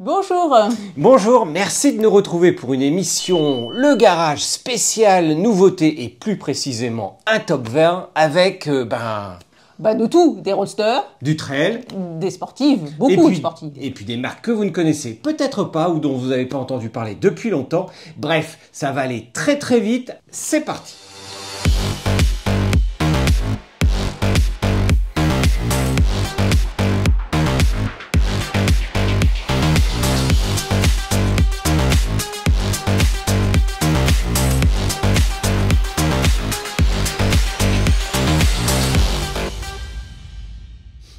Bonjour. Bonjour, merci de nous retrouver pour une émission Le Garage spécial nouveauté et plus précisément un top 20 avec De tout, des roadsters, du trail, des sportives, beaucoup de sportives. Et puis des marques que vous ne connaissez peut-être pas ou dont vous n'avez pas entendu parler depuis longtemps. Bref, ça va aller très très vite, c'est parti.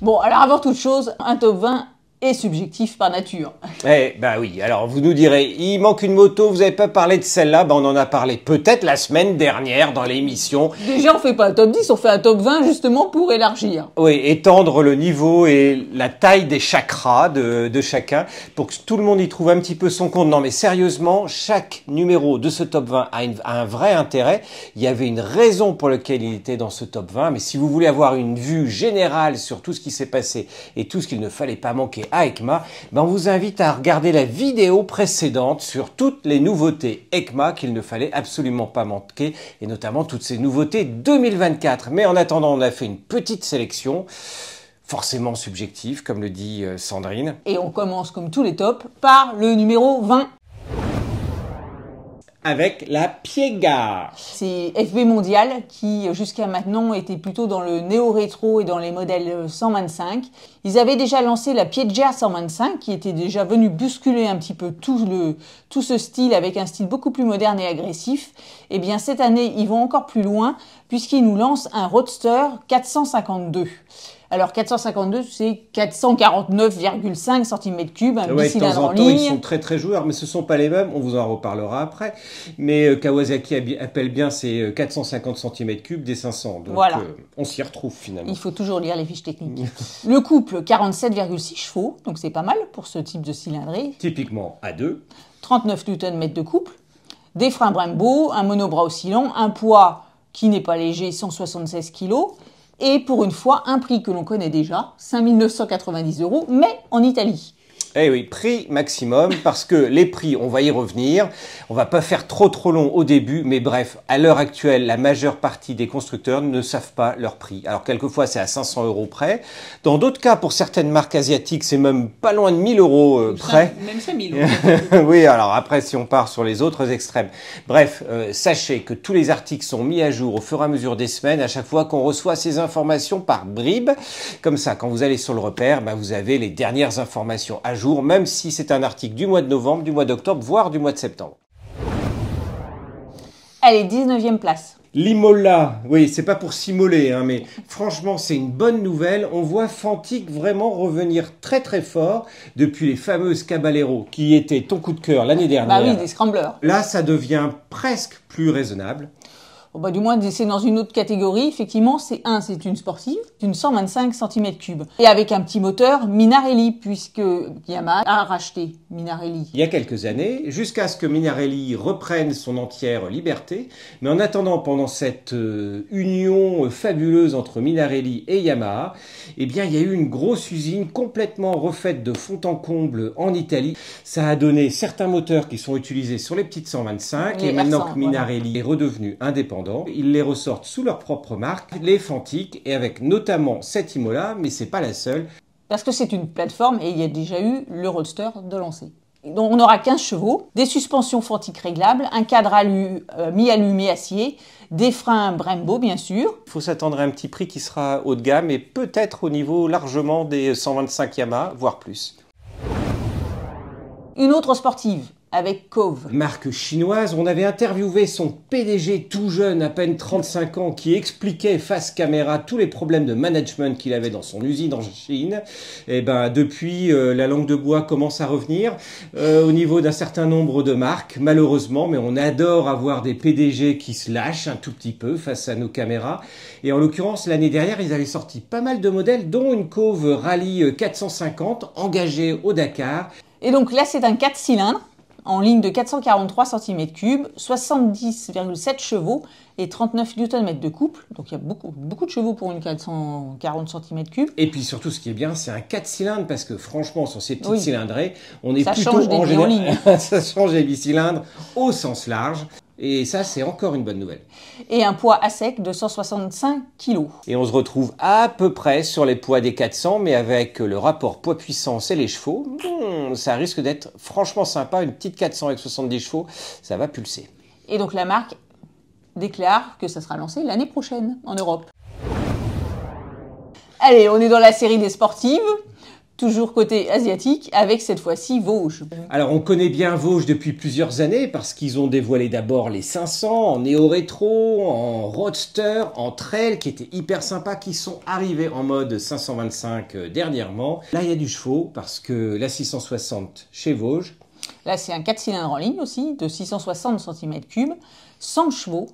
Bon, alors avant toute chose, un top 20 est subjectif par nature. Oui, alors vous nous direz, il manque une moto, vous n'avez pas parlé de celle-là, on en a parlé peut-être la semaine dernière dans l'émission. Déjà, on fait pas un top 10, on fait un top 20 justement pour élargir. Oui, étendre le niveau et la taille des chakras de chacun pour que tout le monde y trouve un petit peu son compte. Non mais sérieusement, chaque numéro de ce top 20 a un vrai intérêt. Il y avait une raison pour laquelle il était dans ce top 20, mais si vous voulez avoir une vue générale sur tout ce qui s'est passé et tout ce qu'il ne fallait pas manquer à EICMA, on vous invite à regarder la vidéo précédente sur toutes les nouveautés EICMA qu'il ne fallait absolument pas manquer et notamment toutes ces nouveautés 2024. Mais en attendant, on a fait une petite sélection, forcément subjective, comme le dit Sandrine. Et on commence comme tous les tops par le numéro 20. Avec la Piega. C'est FB Mondial qui jusqu'à maintenant était plutôt dans le néo-rétro et dans les modèles 125. Ils avaient déjà lancé la Piega 125 qui était déjà venue bousculer un petit peu tout ce style avec un style beaucoup plus moderne et agressif. Et bien cette année, ils vont encore plus loin puisqu'ils nous lancent un Roadster 452. Alors 452, c'est 449,5 cm3, un bicylindre en ligne. Ils sont très très joueurs, mais ce ne sont pas les mêmes, on vous en reparlera après. Mais Kawasaki appelle bien ces 450 cm3 des 500, donc voilà. On s'y retrouve finalement. Il faut toujours lire les fiches techniques. Le couple, 47,6 chevaux, donc c'est pas mal pour ce type de cylindrée. Typiquement à 2. 39 Nm de couple, des freins Brembo, un monobras oscillant, un poids qui n'est pas léger, 176 kg. Et pour une fois, un prix que l'on connaît déjà, 5 990 €, mais en Italie. Eh oui, prix maximum, parce que les prix, on va y revenir. On va pas faire trop long au début, mais bref, à l'heure actuelle, la majeure partie des constructeurs ne savent pas leur prix. Alors quelquefois, c'est à 500 € près. Dans d'autres cas, pour certaines marques asiatiques, c'est même pas loin de 1000 € près. Même 5000 €. Oui, alors après, si on part sur les autres extrêmes. Bref, sachez que tous les articles sont mis à jour au fur et à mesure des semaines, à chaque fois qu'on reçoit ces informations par bribes. Comme ça, quand vous allez sur le repère, vous avez les dernières informations à jour, même si c'est un article du mois de novembre, du mois d'octobre, voire du mois de septembre. Elle est 19e place. L'Imola, oui, c'est pas pour s'immoler, mais franchement, c'est une bonne nouvelle. On voit Fantic vraiment revenir très très fort depuis les fameuses Caballero qui étaient ton coup de cœur l'année dernière. Oui, des scramblers. Là, ça devient presque plus raisonnable. Du moins, c'est dans une autre catégorie. Effectivement, c'est une sportive, d'une 125 cm3. Et avec un petit moteur Minarelli, puisque Yamaha a racheté Minarelli. Il y a quelques années, jusqu'à ce que Minarelli reprenne son entière liberté. Mais en attendant, pendant cette union fabuleuse entre Minarelli et Yamaha, il y a eu une grosse usine complètement refaite de fond en comble en Italie. Ça a donné certains moteurs qui sont utilisés sur les petites 125. Et maintenant que Minarelli est redevenu indépendant, ils les ressortent sous leur propre marque, les Fantic, et avec notamment cette Imola, mais c'est pas la seule. Parce que c'est une plateforme et il y a déjà eu le Roadster de lancer. Donc on aura 15 chevaux, des suspensions Fantic réglables, un cadre mi-alu mi-acier, des freins Brembo bien sûr. Il faut s'attendre à un petit prix qui sera haut de gamme et peut-être au niveau largement des 125 Yamaha, voire plus. Une autre sportive, avec Cove. Marque chinoise, on avait interviewé son PDG tout jeune, à peine 35 ans, qui expliquait face caméra tous les problèmes de management qu'il avait dans son usine en Chine. Et depuis, la langue de bois commence à revenir au niveau d'un certain nombre de marques, malheureusement, mais on adore avoir des PDG qui se lâchent un tout petit peu face à nos caméras. Et en l'occurrence, l'année dernière, ils avaient sorti pas mal de modèles, dont une Cove Rallye 450 engagée au Dakar. Et donc là, c'est un 4 cylindres. en ligne de 443 cm3, 70,7 chevaux et 39 Nm de couple. Donc il y a beaucoup de chevaux pour une 440 cm3. Et puis surtout, ce qui est bien, c'est un 4 cylindres parce que franchement, sur ces petites cylindrées, on est ça plutôt change des vies en ligne. Ça change des bicylindres au sens large. Et ça, c'est encore une bonne nouvelle. Et un poids à sec de 165 kg. Et on se retrouve à peu près sur les poids des 400, mais avec le rapport poids-puissance et les chevaux, ça risque d'être franchement sympa. Une petite 400 avec 70 chevaux, ça va pulser. Et donc la marque déclare que ça sera lancé l'année prochaine en Europe. Allez, on est dans la série des sportives. Toujours côté asiatique, avec cette fois-ci Vosges. Alors on connaît bien Vosges depuis plusieurs années parce qu'ils ont dévoilé d'abord les 500 en néo-rétro, en roadster, en trail qui étaient hyper sympas, qui sont arrivés en mode 525 dernièrement. Là il y a du chevaux parce que la 660 chez Vosges. Là c'est un 4 cylindres en ligne aussi, de 660 cm3, 100 chevaux,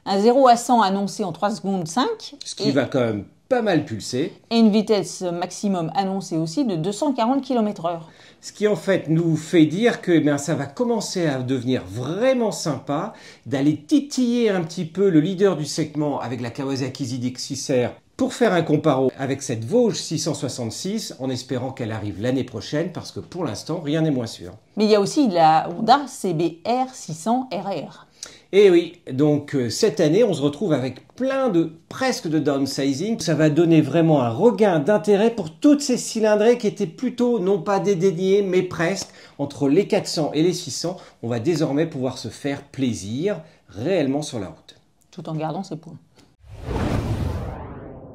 un 0 à 100 annoncé en 3 secondes 5. Ce qui va quand même pas mal pulser. Et une vitesse maximum annoncée aussi de 240 km/h. Ce qui en fait nous fait dire que ça va commencer à devenir vraiment sympa, d'aller titiller un petit peu le leader du segment avec la Kawasaki ZX6R pour faire un comparo avec cette Vosges 666 en espérant qu'elle arrive l'année prochaine parce que pour l'instant rien n'est moins sûr. Mais il y a aussi la Honda CBR 600 RR. Et oui, donc cette année, on se retrouve avec presque de downsizing. Ça va donner vraiment un regain d'intérêt pour toutes ces cylindrées qui étaient plutôt, non pas dédaignées, mais presque, entre les 400 et les 600. On va désormais pouvoir se faire plaisir réellement sur la route. Tout en gardant ses points.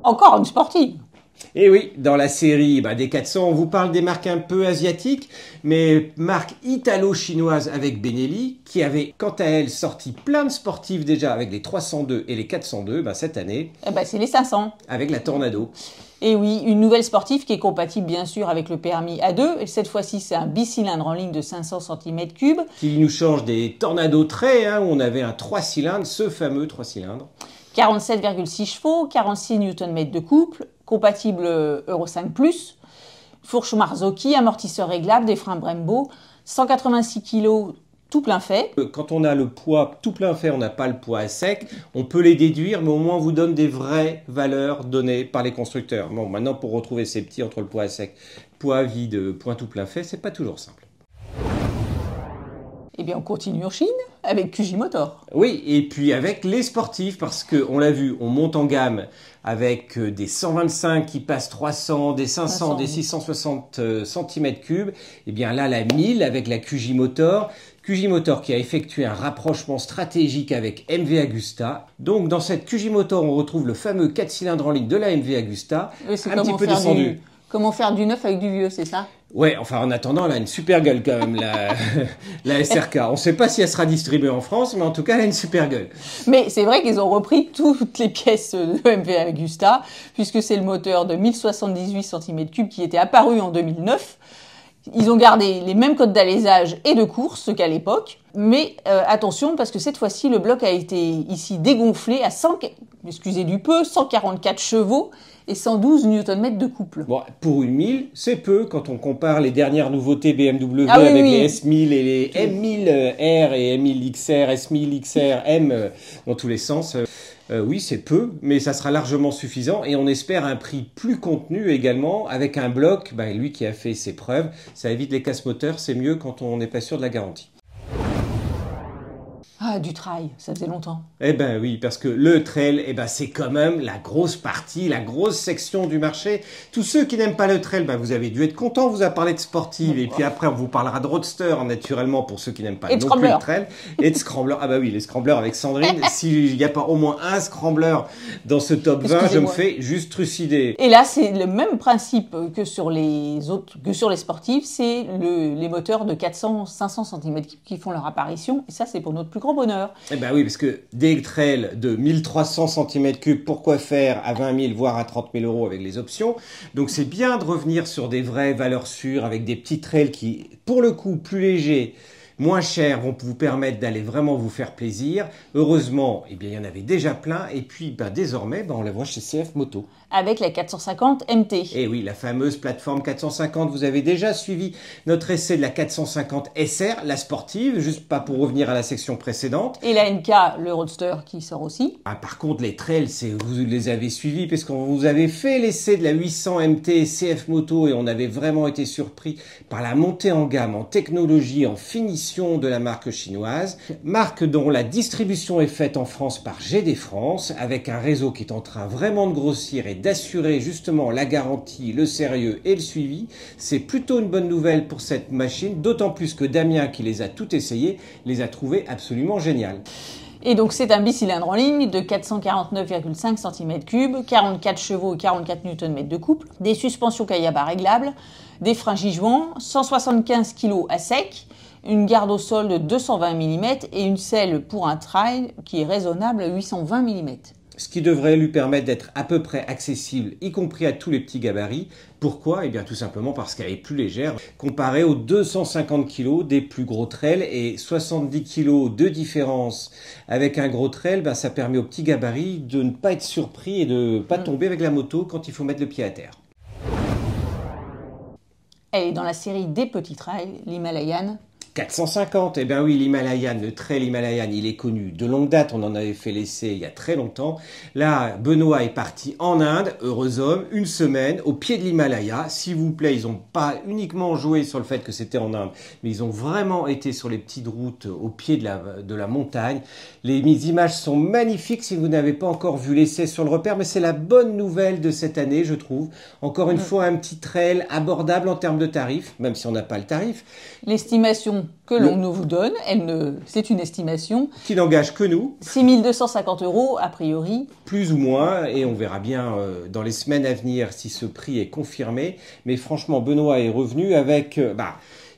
Encore une sportive. Et oui, dans la série des 400, on vous parle des marques un peu asiatiques, mais marques italo-chinoises avec Benelli, qui avait quant à elle sorti plein de sportifs déjà avec les 302 et les 402 cette année. C'est les 500. Avec la Tornado. Et oui, une nouvelle sportive qui est compatible bien sûr avec le permis A2. Et cette fois-ci, c'est un bicylindre en ligne de 500 cm3. Qui nous change des Tornado Trail, où on avait un 3 cylindres, ce fameux 3 cylindres. 47,6 chevaux, 46 Nm de couple, compatible Euro 5+, fourche Marzocchi, amortisseur réglable, des freins Brembo, 186 kg tout plein fait. Quand on a le poids tout plein fait, on n'a pas le poids à sec, on peut les déduire, mais au moins on vous donne des vraies valeurs données par les constructeurs. Bon, maintenant pour retrouver ces petits entre le poids à sec, poids vide, poids tout plein fait, c'est pas toujours simple. Eh bien, on continue en Chine avec QJ Motor. Oui, et puis avec les sportifs, parce qu'on l'a vu, on monte en gamme avec des 125 qui passent 300, des 500, des 660 cm3. Eh bien là, la 1000 avec la QJ Motor. QJ Motor qui a effectué un rapprochement stratégique avec MV Agusta. Donc dans cette QJ Motor, on retrouve le fameux 4 cylindres en ligne de la MV Agusta, un petit peu descendu. Comment faire du neuf avec du vieux, c'est ça? Ouais, enfin en attendant, elle a une super gueule quand même, la SRK. On ne sait pas si elle sera distribuée en France, mais en tout cas, elle a une super gueule. Mais c'est vrai qu'ils ont repris toutes les pièces de MV Agusta, puisque c'est le moteur de 1078 cm3 qui était apparu en 2009. Ils ont gardé les mêmes codes d'alésage et de course qu'à l'époque, mais attention parce que cette fois-ci le bloc a été ici dégonflé à 144 chevaux et 112 Nm de couple. Bon, pour une 1000, c'est peu quand on compare les dernières nouveautés BMW avec les S1000 et les M1000R et M1000XR, S1000XR, M dans tous les sens. Oui, c'est peu, mais ça sera largement suffisant et on espère un prix plus contenu également avec un bloc, lui qui a fait ses preuves, ça évite les casse-moteurs, c'est mieux quand on n'est pas sûr de la garantie. Ah, du trail, ça faisait longtemps. Eh ben oui, parce que le trail, c'est quand même la grosse partie, la grosse section du marché. Tous ceux qui n'aiment pas le trail, vous avez dû être contents, on vous a parlé de sportive, et puis après on vous parlera de roadster, naturellement, pour ceux qui n'aiment pas non plus le trail. Et de scrambler. Ah bah oui, les scramblers avec Sandrine. S'il n'y a pas au moins un scrambler dans ce top 20, je me fais juste trucider. Et là, c'est le même principe que sur les autres, que sur les sportives, c'est les moteurs de 400-500 cm qui font leur apparition, et ça, c'est pour notre plus grand bonheur. Eh ben oui, parce que des trails de 1300 cm3, pourquoi faire à 20 000 voire à 30 000 € avec les options? Donc c'est bien de revenir sur des vraies valeurs sûres avec des petits trails qui, pour le coup, plus légers, moins chers vont vous permettre d'aller vraiment vous faire plaisir. Heureusement, eh bien, il y en avait déjà plein. Et puis, désormais, on la voit chez CF Moto. Avec la 450 MT. Et oui, la fameuse plateforme 450. Vous avez déjà suivi notre essai de la 450 SR, la sportive, juste pas pour revenir à la section précédente. Et la NK, le Roadster qui sort aussi. Par contre, les trails, vous les avez suivis parce qu'on vous avait fait l'essai de la 800 MT CF Moto et on avait vraiment été surpris par la montée en gamme, en technologie, en finition de la marque chinoise. Marque dont la distribution est faite en France par GD France, avec un réseau qui est en train vraiment de grossir et d'assurer justement la garantie, le sérieux et le suivi. C'est plutôt une bonne nouvelle pour cette machine, d'autant plus que Damien, qui les a toutes essayées, les a trouvées absolument géniales. Et donc c'est un bicylindre en ligne de 449,5 cm3, 44 chevaux et 44 Nm de couple, des suspensions Kayaba réglables, des freins Gijuan, 175 kg à sec, une garde au sol de 220 mm et une selle pour un trail qui est raisonnable à 820 mm. Ce qui devrait lui permettre d'être à peu près accessible, y compris à tous les petits gabarits. Pourquoi? Eh bien tout simplement parce qu'elle est plus légère, comparée aux 250 kg des plus gros trails et 70 kg de différence avec un gros trail, ça permet aux petits gabarits de ne pas être surpris et de ne pas tomber avec la moto quand il faut mettre le pied à terre. Elle est dans la série des petits trails, l'Himalayan. 450, eh bien oui, l'Himalayan, le trail Himalayan, il est connu de longue date, on en avait fait l'essai il y a très longtemps. Là, Benoît est parti en Inde, heureux homme, une semaine, au pied de l'Himalaya. S'il vous plaît, ils n'ont pas uniquement joué sur le fait que c'était en Inde, mais ils ont vraiment été sur les petites routes au pied de la montagne. Les images sont magnifiques si vous n'avez pas encore vu l'essai sur le repère, mais c'est la bonne nouvelle de cette année, je trouve. Encore une fois, un petit trail abordable en termes de tarifs, même si on n'a pas le tarif. L'estimation que l'on nous vous donne, c'est une estimation qui n'engage que nous. 6 250 € a priori. Plus ou moins, et on verra bien dans les semaines à venir si ce prix est confirmé. Mais franchement, Benoît est revenu avec...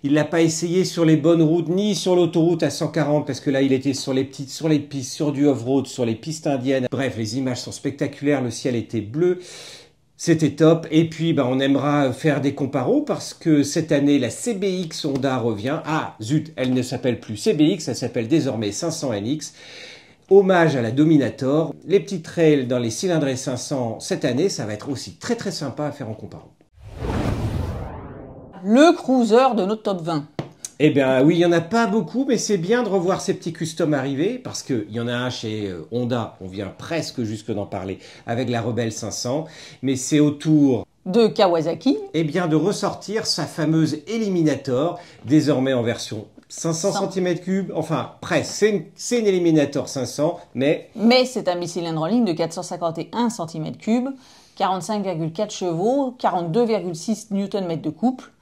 il l'a pas essayé sur les bonnes routes, ni sur l'autoroute à 140, parce que là, il était sur les pistes, sur du off-road, sur les pistes indiennes. Bref, les images sont spectaculaires, le ciel était bleu. C'était top. Et puis, on aimera faire des comparos parce que cette année, la CBX Honda revient. Ah, zut, elle ne s'appelle plus CBX, elle s'appelle désormais 500NX. Hommage à la Dominator. Les petits trails dans les cylindrés 500 cette année, ça va être aussi très très sympa à faire en comparo. Le cruiser de notre top 20. Eh bien oui, il n'y en a pas beaucoup, mais c'est bien de revoir ces petits customs arriver, parce qu'il y en a un chez Honda, on vient presque jusque d'en parler, avec la Rebelle 500, mais c'est au tour de Kawasaki, de ressortir sa fameuse Eliminator, désormais en version 500 cm3, enfin presque, c'est une Eliminator 500, mais c'est un bicylindre en ligne de 451 cm3, 45,4 chevaux, 42,6 Nm de couple,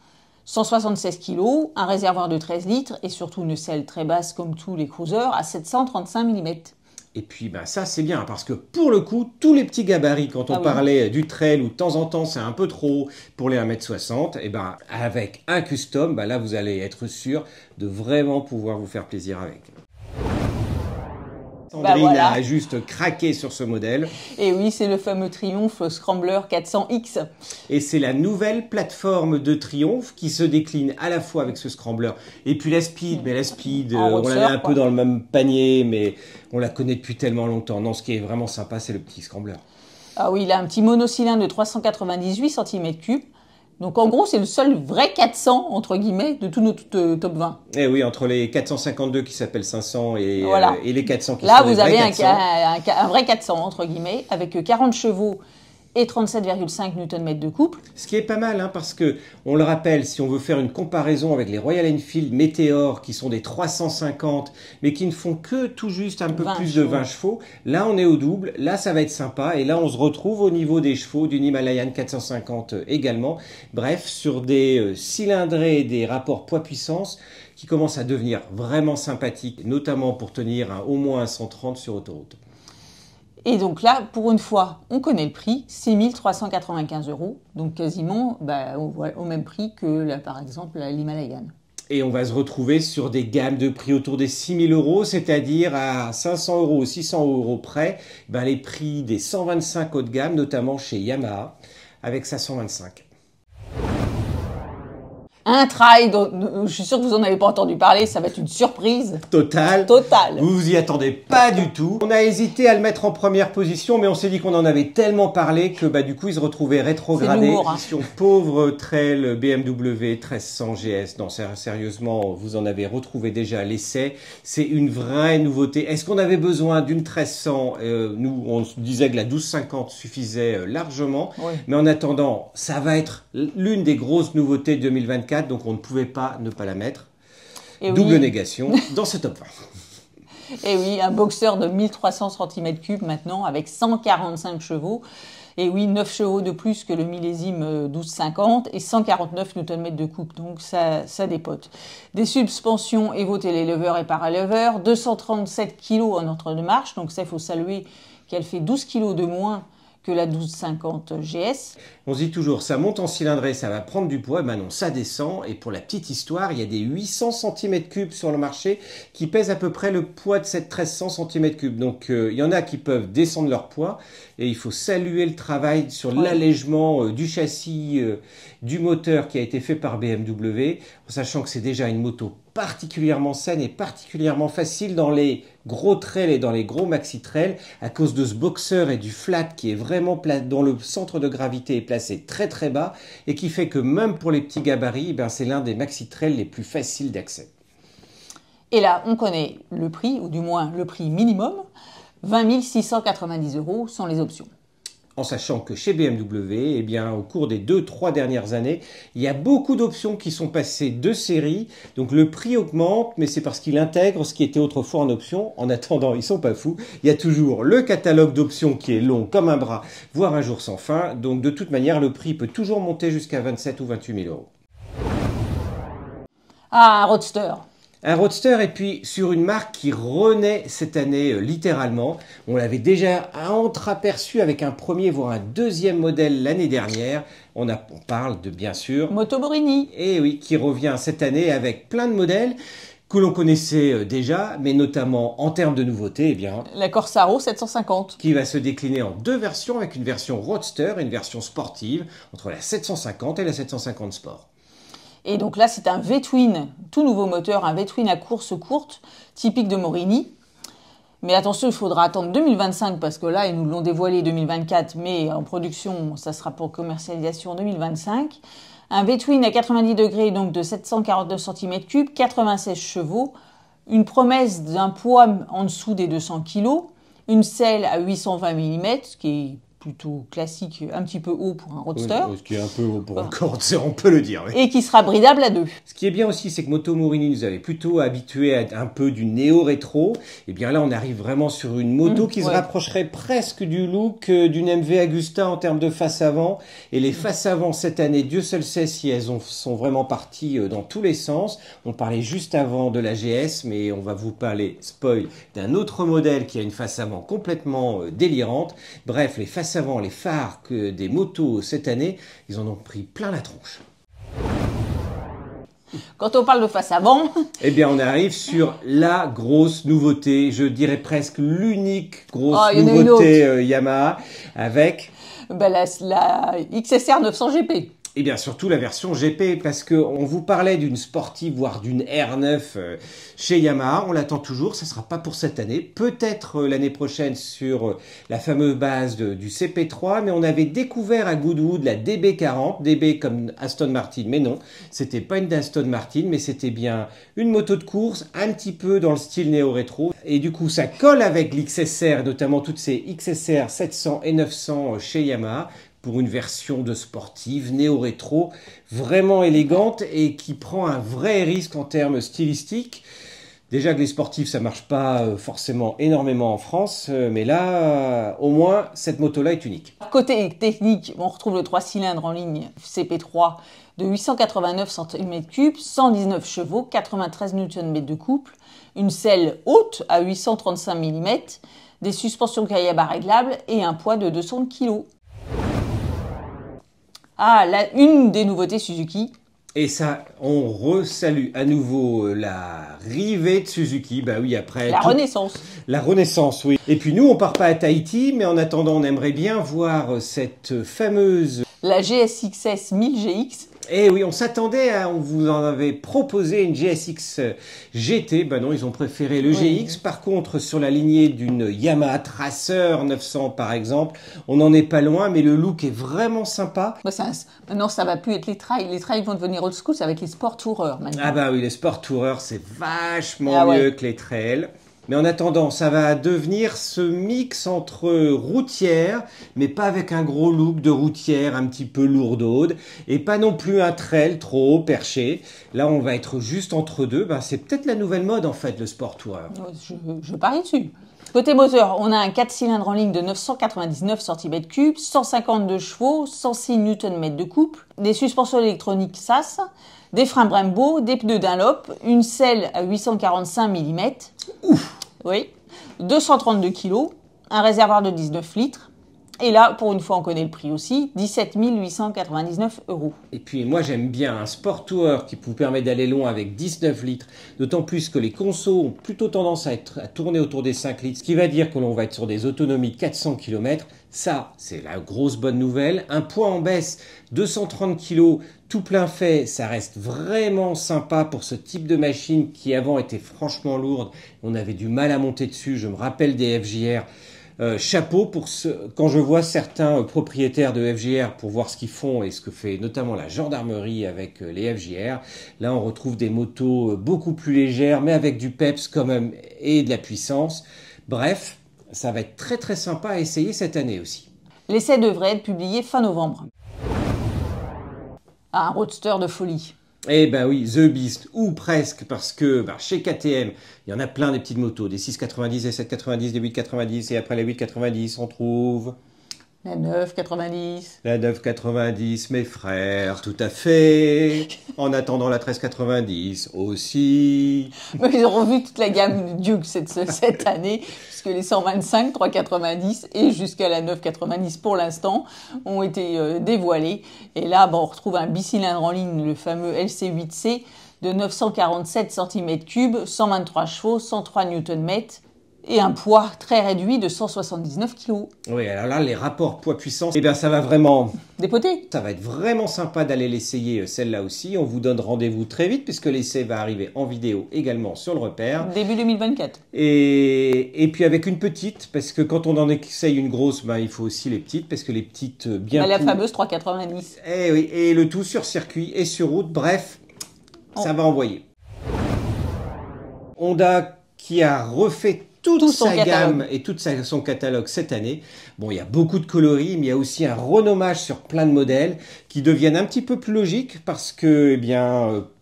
176 kg, un réservoir de 13 litres et surtout une selle très basse comme tous les cruisers à 735 mm. Et puis ça c'est bien parce que pour le coup, tous les petits gabarits, quand on parlait du trail ou de temps en temps c'est un peu trop pour les 1m60, et avec un custom, là vous allez être sûr de vraiment pouvoir vous faire plaisir avec. Sandrine a juste craqué sur ce modèle. Et oui, c'est le fameux Triumph Scrambler 400X. Et c'est la nouvelle plateforme de Triumph qui se décline à la fois avec ce Scrambler et puis la Speed. Mais la Speed, on la met un peu dans le même panier, mais on la connaît depuis tellement longtemps. Non, ce qui est vraiment sympa, c'est le petit Scrambler. Ah oui, il a un petit monocylindre de 398 cm3. Donc en gros, c'est le seul vrai 400, entre guillemets, de tout notre top 20. Eh oui, entre les 452 qui s'appellent 500 et les 400 qui sont des vrais 400. Là, vous avez un vrai 400, entre guillemets, avec 40 chevaux et 37,5 Nm de couple. Ce qui est pas mal, parce que, on le rappelle, si on veut faire une comparaison avec les Royal Enfield Meteor, qui sont des 350, mais qui ne font que tout juste un peu plus de 20 chevaux, là on est au double, là ça va être sympa, et là on se retrouve au niveau des chevaux d'une Himalayan 450 également. Bref, sur des cylindrés, des rapports poids-puissance, qui commencent à devenir vraiment sympathiques, notamment pour tenir au moins un 130 sur autoroute. Et donc là, pour une fois, on connaît le prix, 6 395 €, donc quasiment au même prix que, par exemple, l'Himalayan. Et on va se retrouver sur des gammes de prix autour des 6 000 €, c'est-à-dire à 500 €, 600 € près, les prix des 125 haut de gamme, notamment chez Yamaha, avec sa 125. Un trail dont je suis sûr que vous en avez pas entendu parler, ça va être une surprise. Totale. Vous vous y attendez pas du tout. On a hésité à le mettre en première position, mais on s'est dit qu'on en avait tellement parlé que du coup il se retrouvait rétrogradé. L'humour, hein. Pauvre trail BMW 1300 GS. Non, sérieusement, vous en avez retrouvé déjà l'essai. C'est une vraie nouveauté. Est-ce qu'on avait besoin d'une 1300 Nous, on se disait que la 1250 suffisait largement. Oui. Mais en attendant, ça va être l'une des grosses nouveautés de 2024. Donc on ne pouvait pas ne pas la mettre. Et double négation dans ce top 20. Et oui, un boxeur de 1300 cm3 maintenant avec 145 chevaux. Et oui, 9 chevaux de plus que le millésime 1250 et 149 Nm de coupe. Donc ça dépote. Des suspensions Evo Télélever et Paralever, 237 kg en ordre de marche. Donc ça, il faut saluer qu'elle fait 12 kg de moins que la 1250 GS. On se dit toujours, ça monte en cylindrée, ça va prendre du poids. Ben non, ça descend. Et pour la petite histoire, il y a des 800 cm3 sur le marché qui pèsent à peu près le poids de cette 1300 cm3. Donc, il y en a qui peuvent descendre leur poids. Et il faut saluer le travail sur l'allègement du châssis, du moteur qui a été fait par BMW, en sachant que c'est déjà une moto particulièrement saine et particulièrement facile dans les gros trails et dans les gros maxi trails à cause de ce boxeur et du flat qui est vraiment dont le centre de gravité est placé très très bas et qui fait que même pour les petits gabarits, c'est l'un des maxi trails les plus faciles d'accès. Et là, on connaît le prix, ou du moins le prix minimum, 20 690 € sans les options. En sachant que chez BMW, au cours des 2-3 dernières années, il y a beaucoup d'options qui sont passées de série. Donc le prix augmente, mais c'est parce qu'il intègre ce qui était autrefois en option. En attendant, ils sont pas fous. Il y a toujours le catalogue d'options qui est long comme un bras, voire un jour sans fin. Donc de toute manière, le prix peut toujours monter jusqu'à 27 ou 28 000 €. Ah, un Roadster. Un Roadster, et puis sur une marque qui renaît cette année littéralement. On l'avait déjà entreaperçu avec un premier voire un deuxième modèle l'année dernière. On parle de, bien sûr, Moto Morini. Et oui, qui revient cette année avec plein de modèles que l'on connaissait déjà, mais notamment en termes de nouveautés, la Corsaro 750. Qui va se décliner en deux versions, avec une version Roadster et une version sportive, entre la 750 et la 750 Sport. Et donc là, c'est un V-Twin, tout nouveau moteur, un V-Twin à course courte, typique de Morini. Mais attention, il faudra attendre 2025 parce que là, ils nous l'ont dévoilé 2024, mais en production, ça sera pour commercialisation 2025. Un V-Twin à 90 degrés, donc de 749 cm3, 96 chevaux, une promesse d'un poids en dessous des 200 kg, une selle à 820 mm, ce qui est plutôt classique, un petit peu haut pour un Roadster. Oui, ce qui est un peu haut pour un Roadster, on peut le dire. Oui. Et qui sera bridable à deux. Ce qui est bien aussi, c'est que Moto Morini nous avait plutôt habitués à un peu du néo-rétro. Et bien là, on arrive vraiment sur une moto qui se rapprocherait presque du look d'une MV Agusta en termes de face avant. Et les faces avant cette année, Dieu seul sait si elles sont vraiment parties dans tous les sens. On parlait juste avant de la GS, mais on va vous parler, spoil, d'un autre modèle qui a une face avant complètement délirante. Bref, les faces avant, les phares que des motos cette année, ils en ont pris plein la tronche. Quand on parle de face avant... on arrive sur la grosse nouveauté, je dirais presque l'unique grosse nouveauté Yamaha, avec... la XSR 900 GP. Et bien surtout la version GP, parce qu'on vous parlait d'une sportive, voire d'une R9 chez Yamaha. On l'attend toujours, ça ne sera pas pour cette année. Peut-être l'année prochaine sur la fameuse base du CP3, mais on avait découvert à Goodwood la DB40, DB comme Aston Martin, mais non, c'était pas une Aston Martin, mais c'était bien une moto de course, un petit peu dans le style néo-rétro. Et du coup, ça colle avec l'XSR, notamment toutes ces XSR 700 et 900 chez Yamaha, pour une version de sportive néo-rétro vraiment élégante et qui prend un vrai risque en termes stylistiques. Déjà que les sportifs, ça marche pas forcément énormément en France, mais là, au moins, cette moto-là est unique. Côté technique, on retrouve le 3 cylindres en ligne CP3 de 889 cm3, 119 chevaux, 93 Nm de couple, une selle haute à 835 mm, des suspensions Kayaba réglables et un poids de 200 kg. Ah, une des nouveautés Suzuki. Et ça, on resalue à nouveau la rivée de Suzuki. Bah oui, après... Renaissance. La renaissance, oui. Et puis nous, on part pas à Tahiti, mais en attendant, on aimerait bien voir cette fameuse... La GSX-S 1000 GX. Eh oui, on s'attendait à, on vous en avait proposé une GSX GT, ben non, ils ont préféré le GX. Par contre, sur la lignée d'une Yamaha Tracer 900 par exemple, on n'en est pas loin, mais le look est vraiment sympa. Bah, maintenant, ça va plus être les trails. Les trails vont devenir old school, ça va être les sport tourers maintenant. Ah bah oui, les sport tourers, c'est vachement mieux que les trails. Mais en attendant, ça va devenir ce mix entre routière, mais pas avec un gros look de routière un petit peu lourdaude, et pas non plus un trail trop haut, perché. Là, on va être juste entre deux. Ben, c'est peut-être la nouvelle mode, en fait, le sport tourer. Je parie dessus. Côté moteur, on a un 4 cylindres en ligne de 999 cm3, 152 chevaux, 106 Nm de couple, des suspensions électroniques SAS, des freins Brembo, des pneus Dunlop, une selle à 845 mm. Ouf. Oui. 232 kg, un réservoir de 19 litres. Et là, pour une fois, on connaît le prix aussi, 17 899 €. Et puis, moi, j'aime bien un Sport Tourer qui vous permet d'aller loin avec 19 litres, d'autant plus que les consos ont plutôt tendance à tourner autour des 5 litres, ce qui va dire que l'on va être sur des autonomies de 400 km. Ça, c'est la grosse bonne nouvelle. Un poids en baisse, 230 kg, tout plein fait, ça reste vraiment sympa pour ce type de machine qui avant était franchement lourde. On avait du mal à monter dessus, je me rappelle des FJR. Chapeau pour quand je vois certains propriétaires de FJR pour voir ce qu'ils font et ce que fait notamment la gendarmerie avec les FJR. Là, on retrouve des motos beaucoup plus légères, mais avec du peps quand même et de la puissance. Bref, ça va être très très sympa à essayer cette année aussi. L'essai devrait être publié fin novembre. Un roadster de folie. Eh ben oui, The Beast, ou presque, parce que chez KTM, il y en a plein des petites motos, des 690, des 790, des 890, et après les 890, on trouve... La 990. La 990, mes frères, tout à fait. En attendant la 1390 aussi. Mais ils auront vu toute la gamme Duke cette année, puisque les 125, 390 et jusqu'à la 990 pour l'instant ont été dévoilés. Et là, on retrouve un bicylindre en ligne, le fameux LC8C, de 947 cm3, 123 chevaux, 103 Nm. Et un poids très réduit de 179 kg. Oui, alors là, les rapports poids-puissance, eh bien, ça va vraiment... dépoter. Ça va être vraiment sympa d'aller l'essayer, celle-là aussi. On vous donne rendez-vous très vite, puisque l'essai va arriver en vidéo également sur le repère. Début 2024. Et puis avec une petite, parce que quand on en essaye une grosse, il faut aussi les petites, parce que les petites bien... la fameuse 390. Eh oui, et le tout sur circuit et sur route, bref, ça va envoyer. Honda qui a refait toute sa gamme et tout son catalogue cette année. Bon, il y a beaucoup de coloris, mais il y a aussi un renommage sur plein de modèles qui deviennent un petit peu plus logiques parce que,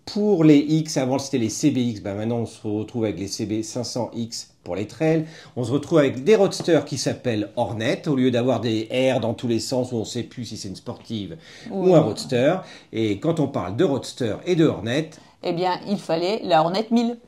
pour les X, avant c'était les CBX, maintenant on se retrouve avec les CB 500X pour les trails. On se retrouve avec des roadsters qui s'appellent Hornet, au lieu d'avoir des R dans tous les sens où on ne sait plus si c'est une sportive ou un roadster. Et quand on parle de roadster et de Hornet, il fallait la Hornet 1000.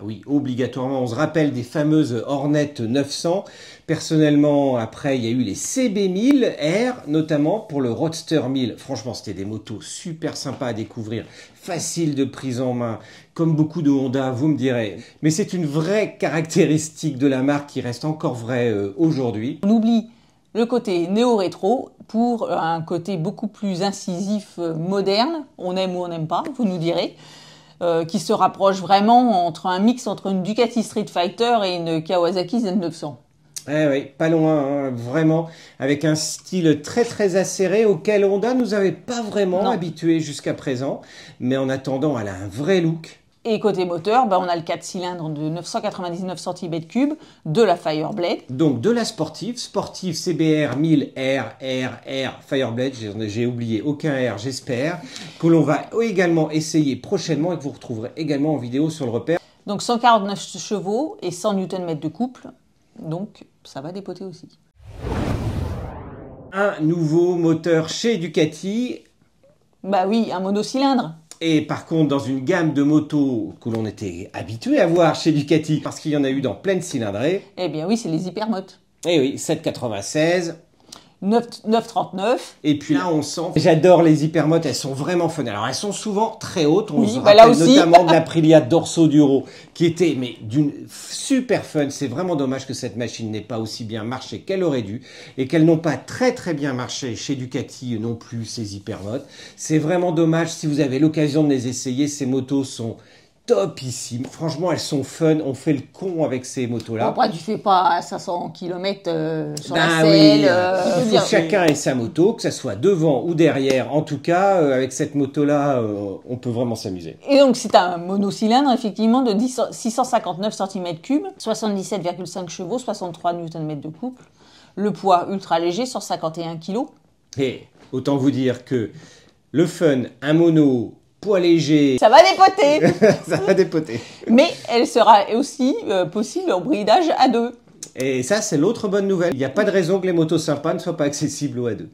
Oui, obligatoirement. On se rappelle des fameuses Hornet 900. Personnellement, après, il y a eu les CB1000R, notamment pour le Roadster 1000. Franchement, c'était des motos super sympas à découvrir, faciles de prise en main, comme beaucoup de Honda, vous me direz. Mais c'est une vraie caractéristique de la marque qui reste encore vraie aujourd'hui. On oublie le côté néo-rétro pour un côté beaucoup plus incisif, moderne. On aime ou on n'aime pas, vous nous direz. Qui se rapproche vraiment entre un mix entre une Ducati Street Fighter et une Kawasaki Z900. Eh oui, pas loin, vraiment, avec un style très très acéré auquel Honda nous avait pas vraiment habitués jusqu'à présent, mais en attendant, elle a un vrai look. Et côté moteur, on a le 4 cylindres de 999 cm3 de la Fireblade. Donc de la sportive CBR 1000R, R, Fireblade, j'ai oublié aucun R, j'espère, que l'on va également essayer prochainement et que vous retrouverez également en vidéo sur le repère. Donc 149 chevaux et 100 Nm de couple, donc ça va dépoter aussi. Un nouveau moteur chez Ducati. Oui, un monocylindre. Et par contre, dans une gamme de motos que l'on était habitué à voir chez Ducati, parce qu'il y en a eu dans pleine cylindrée. Oui, c'est les hypermotes. Eh oui, 796. 9,39. Et puis là, on sent. J'adore les hypermotes, elles sont vraiment fun. Alors, elles sont souvent très hautes. On se là rappelle aussi. notamment de l'Aprilia Dorso Duro, qui était mais d'une super fun. C'est vraiment dommage que cette machine n'ait pas aussi bien marché qu'elle aurait dû et qu'elles n'ont pas très très bien marché chez Ducati non plus, ces hypermotes. C'est vraiment dommage. Si vous avez l'occasion de les essayer, ces motos sont topissime. Franchement, elles sont fun. On fait le con avec ces motos-là. Après, tu fais pas 500 km sur la oui, selle. il faut que chacun ait sa moto, que ça soit devant ou derrière. En tout cas, avec cette moto-là, on peut vraiment s'amuser. Et donc, c'est un monocylindre, effectivement, de 659 cm3, 77,5 chevaux, 63 Nm de couple. Le poids ultra léger, 151 kg. Et autant vous dire que le fun, un mono, poids léger. Ça va dépoter. Ça va dépoter. Mais elle sera aussi possible en bridage à deux. Et ça, c'est l'autre bonne nouvelle. Il n'y a pas de raison que les motos sympas ne soient pas accessibles aux A2.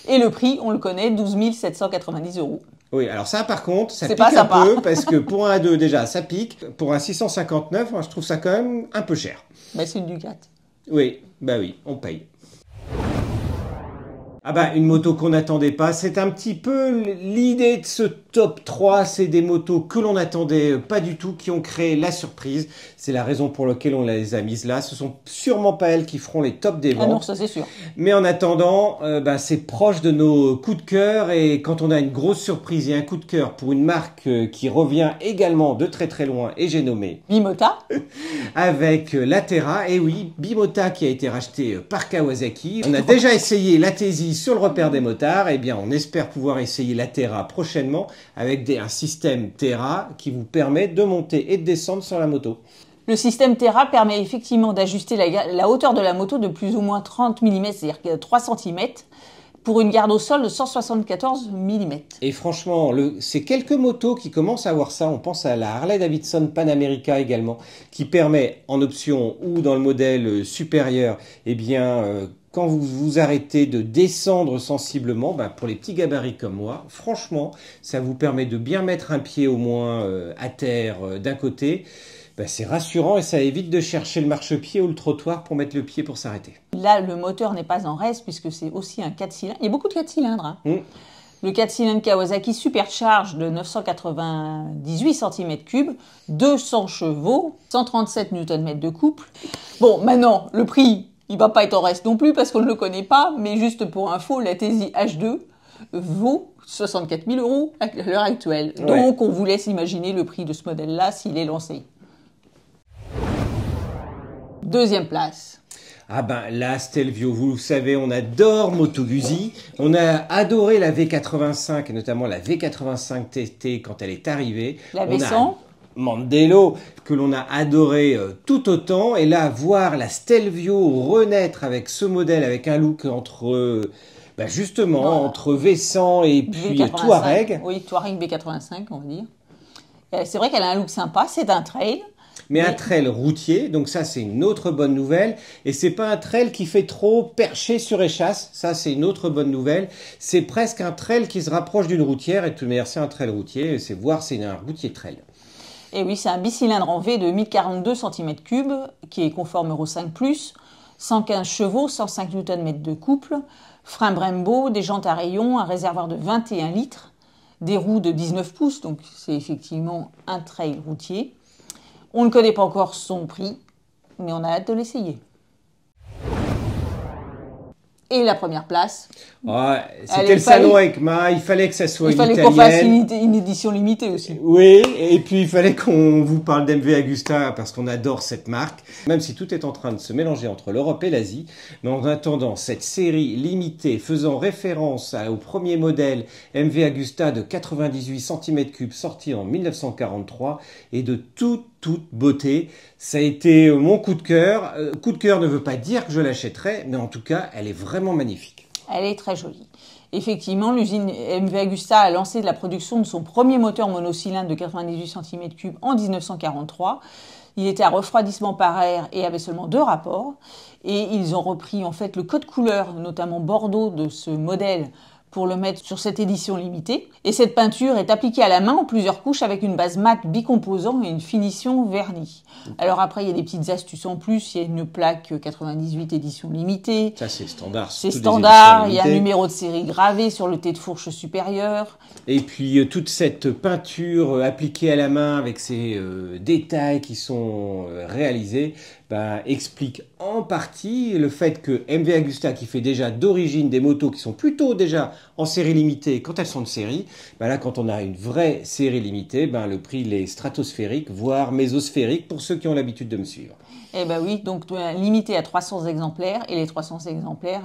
Et le prix, on le connaît, 12 790 €. Oui, alors ça, par contre, ça C'est pique pas un sympa. peu, parce que pour un A2, déjà, ça pique. Pour un 659, moi, je trouve ça quand même un peu cher. Bah, c'est une Ducat. Oui, bah oui, on paye. Ah bah, une moto qu'on n'attendait pas, c'est un petit peu l'idée de ce top 3, c'est des motos que l'on n'attendait pas du tout, qui ont créé la surprise. C'est la raison pour laquelle on les a mises là. Ce sont sûrement pas elles qui feront les tops des ventes. Ah non, ça c'est sûr. Mais en attendant, c'est proche de nos coups de cœur, et quand on a une grosse surprise et un coup de cœur pour une marque qui revient également de très très loin, et j'ai nommé Bimota. avec la Terra, et oui, Bimota qui a été racheté par Kawasaki. On a déjà essayé la Tesi sur le repère des motards, et bien on espère pouvoir essayer la Terra prochainement avec un système Terra qui vous permet de monter et de descendre sur la moto. Le système Terra permet effectivement d'ajuster la hauteur de la moto de plus ou moins 30 mm, c'est-à-dire 3 cm, pour une garde au sol de 174 mm. Et franchement, c'est quelques motos qui commencent à avoir ça. On pense à la Harley Davidson Pan America également, qui permet en option ou dans le modèle supérieur, eh bien, quand vous vous arrêtez de descendre sensiblement, pour les petits gabarits comme moi, franchement, ça vous permet de bien mettre un pied au moins à terre d'un côté. C'est rassurant et ça évite de chercher le marchepied ou le trottoir pour mettre le pied pour s'arrêter. Là, le moteur n'est pas en reste puisque c'est aussi un 4 cylindres. Il y a beaucoup de 4 cylindres. Hein. Le 4 cylindres Kawasaki Supercharge de 998 cm3, 200 chevaux, 137 Nm de couple. Bon, maintenant, le prix, il va pas être en reste non plus parce qu'on ne le connaît pas, mais juste pour info, la Tesi H2 vaut 64 000 € à l'heure actuelle. Ouais. Donc, on vous laisse imaginer le prix de ce modèle-là s'il est lancé. Deuxième place. Ah la Stelvio, vous le savez, on adore Moto Guzzi. On a adoré la V85 et notamment la V85 TT quand elle est arrivée. La V100. Mandello, que l'on a adoré tout autant. Et là, voir la Stelvio renaître avec ce modèle, avec un look entre... justement, entre V100 et puis V85. Touareg. Oui, Touareg V85, on va dire. C'est vrai qu'elle a un look sympa, c'est un trail. Mais un trail routier, donc ça c'est une autre bonne nouvelle. Et c'est pas un trail qui fait trop percher sur échasse, ça c'est une autre bonne nouvelle. C'est presque un trail qui se rapproche d'une routière, et de toute manière c'est un trail routier, c'est un routier trail. Et oui, c'est un bicylindre en V de 1042 cm3 qui est conforme Euro 5+, 115 chevaux, 105 Nm de couple, frein Brembo, des jantes à rayons, un réservoir de 21 litres, des roues de 19 pouces, donc c'est effectivement un trail routier. On ne connaît pas encore son prix, mais on a hâte de l'essayer. Et la première place. Ouais, c'était le salon EICMA, il fallait que ça soit une italienne. Il fallait qu'on fasse une édition limitée aussi. Oui, et puis il fallait qu'on vous parle d'MV Agusta parce qu'on adore cette marque. Même si tout est en train de se mélanger entre l'Europe et l'Asie. Mais en attendant, cette série limitée faisant référence au premier modèle MV Agusta de 98 cm3 sorti en 1943 et de toute beauté. Ça a été mon coup de cœur. Coup de cœur ne veut pas dire que je l'achèterai, mais en tout cas, elle est vraiment magnifique. Elle est très jolie. Effectivement, l'usine MV Agusta a lancé la production de son premier moteur monocylindre de 98 cm3 en 1943. Il était à refroidissement par air et avait seulement 2 rapports. Et ils ont repris en fait le code couleur, notamment bordeaux, de ce modèle pour le mettre sur cette édition limitée. Et cette peinture est appliquée à la main en plusieurs couches avec une base mat bicomposant et une finition vernis. Alors après, il y a des petites astuces en plus. Il y a une plaque 98 édition limitée. Ça, c'est standard. C'est standard. Il y a un numéro de série gravé sur le T de fourche supérieur. Et puis, toute cette peinture appliquée à la main avec ces détails qui sont réalisés, explique en partie le fait que MV Agusta, qui fait déjà d'origine des motos qui sont plutôt déjà en série limitée quand elles sont de série, là quand on a une vraie série limitée, le prix il est stratosphérique, voire mésosphérique pour ceux qui ont l'habitude de me suivre. Eh ben oui, donc limité à 300 exemplaires, et les 300 exemplaires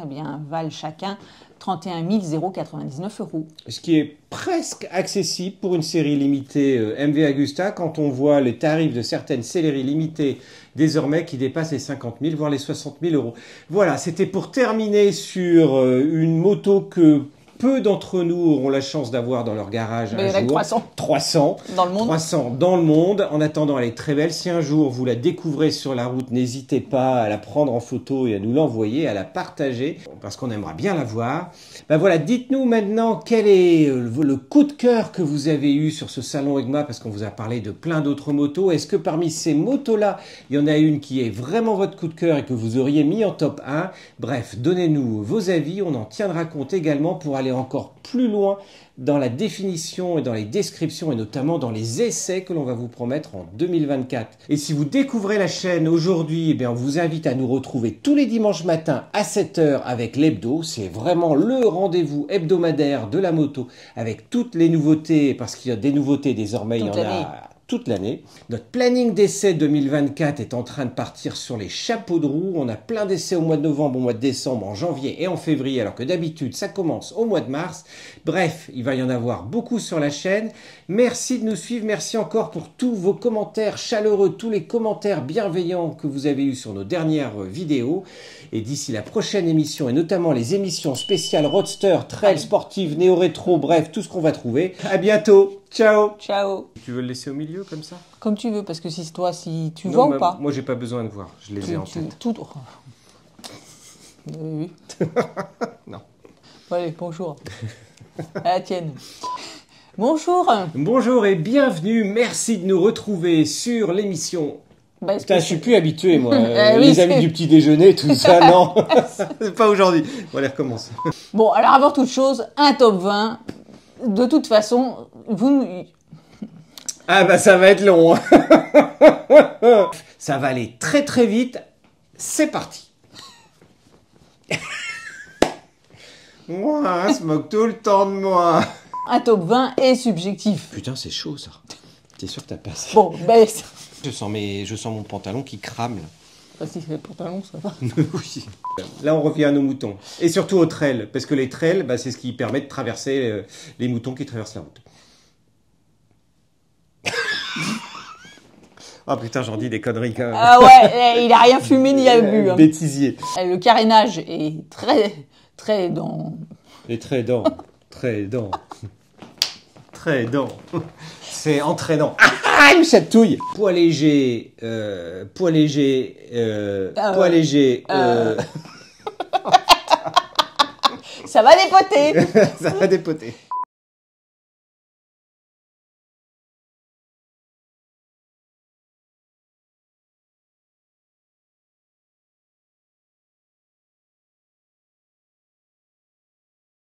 valent chacun 31 099 €. Ce qui est presque accessible pour une série limitée MV Agusta quand on voit les tarifs de certaines séries limitées désormais qui dépassent les 50 000 voire les 60 000 €. Voilà, c'était pour terminer sur une moto que peu d'entre nous auront la chance d'avoir dans leur garage un jour. 300 dans le monde. 300 dans le monde. En attendant, elle est très belle. Si un jour vous la découvrez sur la route, n'hésitez pas à la prendre en photo et à nous l'envoyer, à la partager, parce qu'on aimerait bien la voir. Voilà, dites-nous maintenant quel est le coup de cœur que vous avez eu sur ce salon EICMA, parce qu'on vous a parlé de plein d'autres motos. Est-ce que parmi ces motos-là, il y en a une qui est vraiment votre coup de cœur et que vous auriez mis en top 1? Bref, donnez-nous vos avis. On en tiendra compte également pour aller encore plus loin dans la définition et dans les descriptions et notamment dans les essais que l'on va vous promettre en 2024. Et si vous découvrez la chaîne aujourd'hui, on vous invite à nous retrouver tous les dimanches matins à 7 h avec l'hebdo. C'est vraiment le rendez-vous hebdomadaire de la moto avec toutes les nouveautés, parce qu'il y a des nouveautés désormais, il y en a toute l'année. Notre planning d'essai 2024 est en train de partir sur les chapeaux de roue. On a plein d'essais au mois de novembre, au mois de décembre, en janvier et en février, alors que d'habitude, ça commence au mois de mars. Bref, il va y en avoir beaucoup sur la chaîne. Merci de nous suivre. Merci encore pour tous vos commentaires chaleureux, tous les commentaires bienveillants que vous avez eus sur nos dernières vidéos. Et d'ici la prochaine émission, et notamment les émissions spéciales Roadster, Trail, Sportive, Néo-Rétro, bref, tout ce qu'on va trouver. À bientôt. Ciao. Ciao. Tu veux le laisser au milieu comme ça? Comme tu veux, parce que si tu vois ou pas. Moi, j'ai pas besoin de voir. Je les ai en tête. Tout. Oui. Non. Allez, bonjour. À la tienne. Bonjour. Bonjour et bienvenue. Merci de nous retrouver sur l'émission. Putain, je suis plus habitué, moi. Les amis du petit déjeuner, tout ça, non. C'est pas aujourd'hui. Bon, allez, recommence. Bon, alors avant toute chose, un top 20. De toute façon, ça va être long. Ça va aller très très vite. C'est parti. Moi, se moque tout le temps de moi. Un top 20 est subjectif. Putain, c'est chaud ça. T'es sûr que t'as passé? Bon, je sens mon pantalon qui crame là. Si c'est le pantalon, ça va. Oui. Là, on revient à nos moutons. Et surtout aux trails. Parce que les trails, c'est ce qui permet de traverser les moutons qui traversent la route. Ah putain, j'en dis des conneries quand même. Ah ouais, il a rien fumé ni a bu. Bêtisier. Le carénage est très dans... Les traits dents. Très dents. C'est entraînant. Ah, une chatouille. Poids léger. Ça va dépoter. Ça va dépoter.